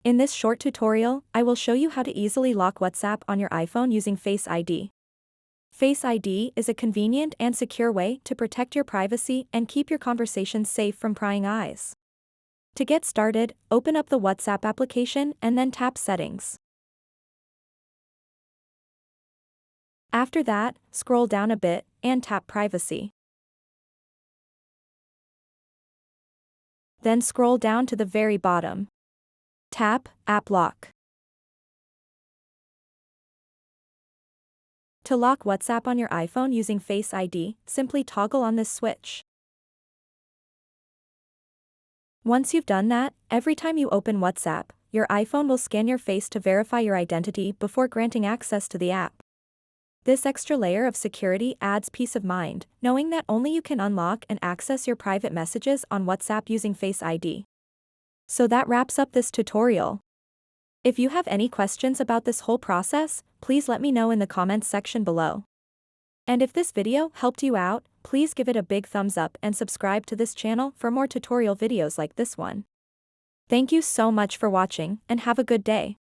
In this short tutorial, I will show you how to easily lock WhatsApp on your iPhone using Face ID. Face ID is a convenient and secure way to protect your privacy and keep your conversations safe from prying eyes. To get started, open up the WhatsApp application and then tap Settings. After that, scroll down a bit and tap Privacy. Then scroll down to the very bottom. Tap App Lock. To lock WhatsApp on your iPhone using Face ID, simply toggle on this switch. Once you've done that, every time you open WhatsApp, your iPhone will scan your face to verify your identity before granting access to the app. This extra layer of security adds peace of mind, knowing that only you can unlock and access your private messages on WhatsApp using Face ID. So that wraps up this tutorial. If you have any questions about this whole process, please let me know in the comments section below. And if this video helped you out, please give it a big thumbs up and subscribe to this channel for more tutorial videos like this one. Thank you so much for watching and have a good day.